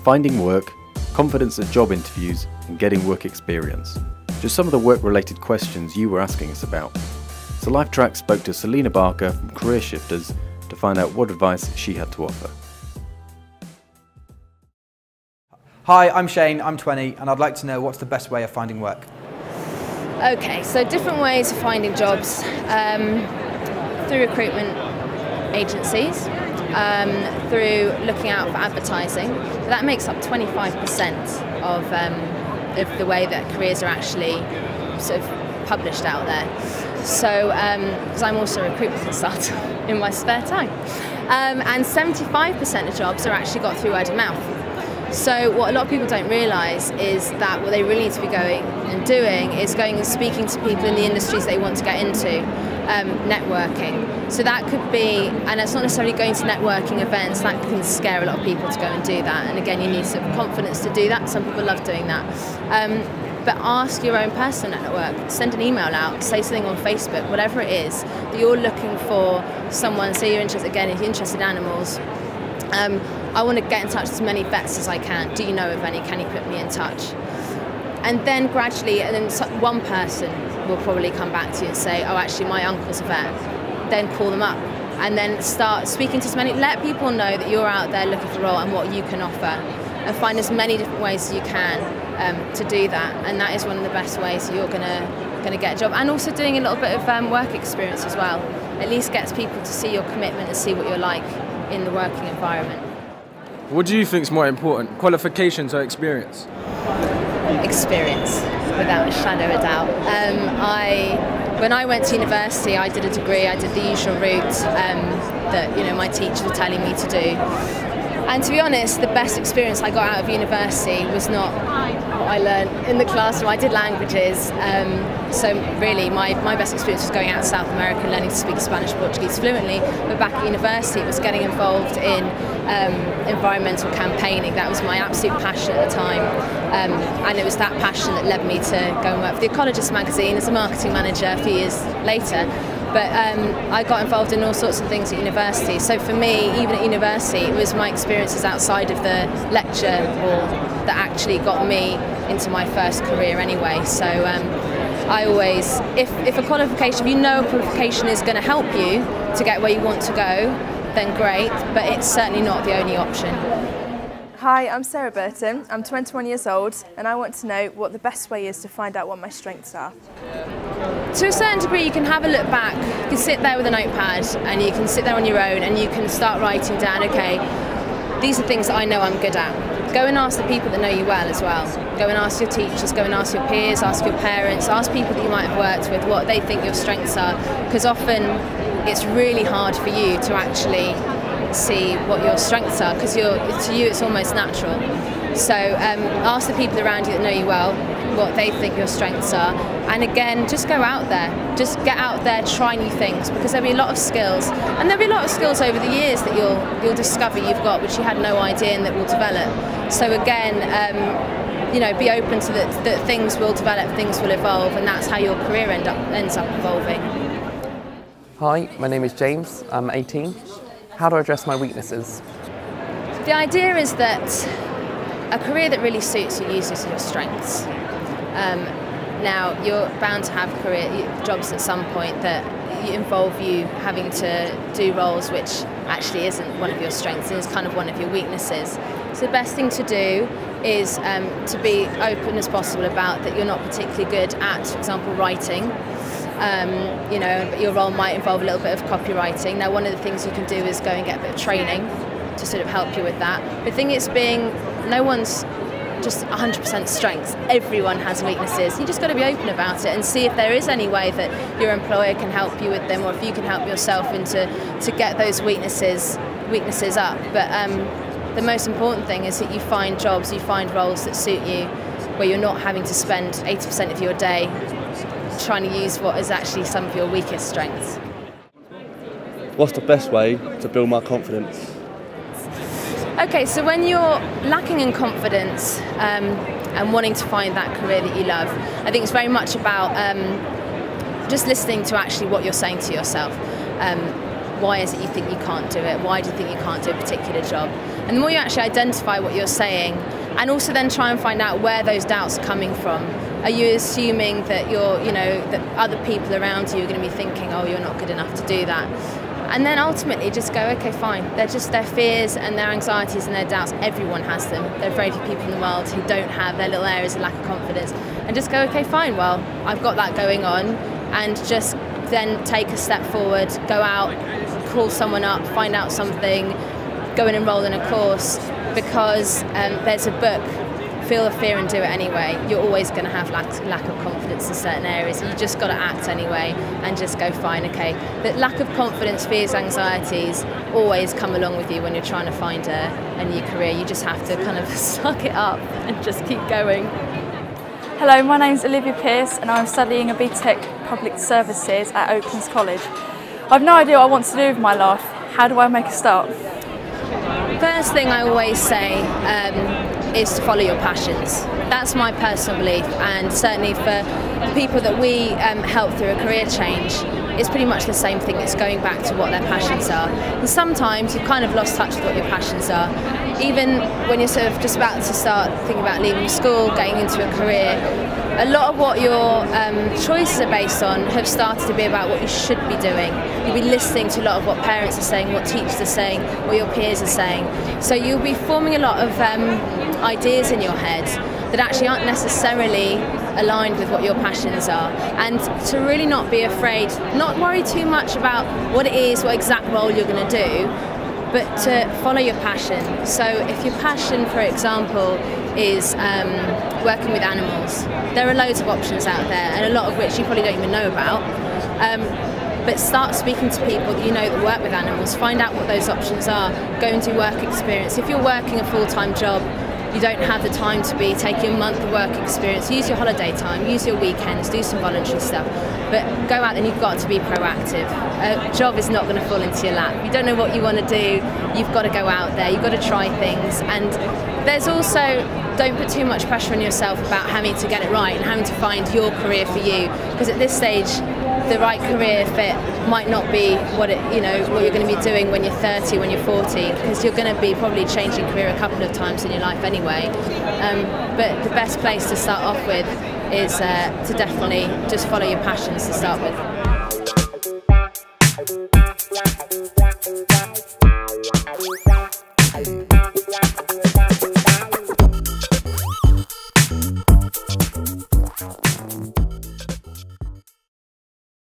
Finding work, confidence at job interviews, and getting work experience. Just some of the work-related questions you were asking us about. So Lifetracks spoke to Selina Barker from Career Shifters to find out what advice she had to offer. Hi, I'm Shane, I'm 20, and I'd like to know what's the best way of finding work. Okay, so different ways of finding jobs through recruitment agencies, through looking out for advertising. That makes up 25% of the way that careers are actually sort of published out there. So, because I'm also a recruitment consultant in my spare time, and 75% of jobs are actually got through word of mouth. So what a lot of people don't realise is that what they really need to be going and doing is going and speaking to people in the industries they want to get into, networking. So that could be, and it's not necessarily going to networking events, that can scare a lot of people to go and do that. And again, you need sort of confidence to do that. Some people love doing that. But ask your own personal network, send an email out, say something on Facebook, whatever it is, that you're looking for someone, say you're interested, again, if you're interested in animals, I want to get in touch with as many vets as I can. Do you know of any? Can you put me in touch? And then gradually, and then one person will probably come back to you and say, oh, actually, my uncle's a vet. Then call them up and then start speaking to as many, let people know that you're out there looking for a role and what you can offer, and find as many different ways as you can to do that. And that is one of the best ways you're going to get a job. And also doing a little bit of work experience as well. At least gets people to see your commitment and see what you're like in the working environment. What do you think is more important, qualifications or experience? Experience, without a shadow of a doubt. When I went to university, I did a degree. I did the usual route that my teachers were telling me to do. And to be honest, the best experience I got out of university was not what I learned in the classroom. I did languages, so really my best experience was going out to South America and learning to speak Spanish and Portuguese fluently. But back at university, it was getting involved in environmental campaigning. That was my absolute passion at the time, and it was that passion that led me to go and work for The Ecologist magazine as a marketing manager a few years later. But I got involved in all sorts of things at university. So for me, even at university, it was my experiences outside of the lecture hall that actually got me into my first career anyway. So I always, if a qualification, if you know a qualification is going to help you to get where you want to go, then great, but it's certainly not the only option. Hi, I'm Sarah Burton, I'm 21 years old, and I want to know what the best way is to find out what my strengths are. To a certain degree, you can have a look back. You can sit there with a notepad and you can sit there on your own and you can start writing down, okay, these are things that I know I'm good at. Go and ask the people that know you well as well. Go and ask your teachers, go and ask your peers, ask your parents, ask people that you might have worked with what they think your strengths are, because often it's really hard for you to actually see what your strengths are, because to you it's almost natural. So ask the people around you that know you well what they think your strengths are, and again, just go out there, just get out there, try new things, because there'll be a lot of skills, and there'll be a lot of skills over the years that you'll discover you've got which you had no idea and that will develop. So again, be open to that things will develop, things will evolve, and that's how your career ends up evolving. Hi, my name is James, I'm 18. How do I address my weaknesses? The idea is that a career that really suits you uses your strengths. Now, you're bound to have jobs at some point that involve you having to do roles which actually isn't one of your strengths and is kind of one of your weaknesses. So the best thing to do is to be open as possible about that you're not particularly good at, for example, writing. Your role might involve a little bit of copywriting. Now, one of the things you can do is go and get a bit of training to sort of help you with that. The thing is no one's just 100% strengths. Everyone has weaknesses. You just got to be open about it and see if there is any way that your employer can help you with them, or if you can help yourself to get those weaknesses up. But the most important thing is that you find jobs, you find roles that suit you, where you're not having to spend 80% of your day trying to use what is actually some of your weakest strengths. What's the best way to build my confidence? Okay, so when you're lacking in confidence and wanting to find that career that you love, I think it's very much about just listening to actually what you're saying to yourself. Why is it you think you can't do it? Why do you think you can't do a particular job? And the more you actually identify what you're saying, and also then try and find out where those doubts are coming from. Are you assuming that that other people around you are going to be thinking, oh, you're not good enough to do that? And then ultimately just go, okay, fine. They're just their fears and their anxieties and their doubts. Everyone has them. There are very few people in the world who don't have their little areas of lack of confidence. And just go, okay, fine. Well, I've got that going on, and just then take a step forward, go out, call someone up, find out something, go and enroll in a course, because there's a book, Feel the Fear and Do It Anyway. You're always going to have lack of confidence in certain areas. You just got to act anyway and just go, fine, okay. But lack of confidence, fears, anxieties always come along with you when you're trying to find a new career. You just have to kind of suck it up and just keep going. Hello, my name's Olivia Pearce and I'm studying a BTEC Public Services at Oaklands College. I've no idea what I want to do with my life. How do I make a start? First thing I always say is to follow your passions. That's my personal belief, and certainly for people that we help through a career change, it's pretty much the same thing. It's going back to what their passions are. And sometimes you've kind of lost touch with what your passions are. Even when you're sort of just about to start thinking about leaving school, getting into a career, a lot of what your choices are based on have started to be about what you should be doing. You'll be listening to a lot of what parents are saying, what teachers are saying, what your peers are saying. So you'll be forming a lot of ideas in your head that actually aren't necessarily aligned with what your passions are. And to really not be afraid, not worry too much about what it is, what exact role you're going to do, but to follow your passion. So if your passion, for example, is working with animals, there are loads of options out there, and a lot of which you probably don't even know about. But start speaking to people that you know that work with animals, find out what those options are, go and do work experience. If you're working a full-time job, you don't have the time to be taking a month of work experience. Use your holiday time, use your weekends, do some voluntary stuff. But go out and you've got to be proactive. A job is not going to fall into your lap. If you don't know what you want to do, you've got to go out there, you've got to try things. And there's also, don't put too much pressure on yourself about having to get it right and having to find your career for you. Because at this stage, the right career fit might not be what you're going to be doing when you're 30, when you're 40, because you're going to be probably changing career a couple of times in your life anyway. But the best place to start off with is to definitely just follow your passions to start with.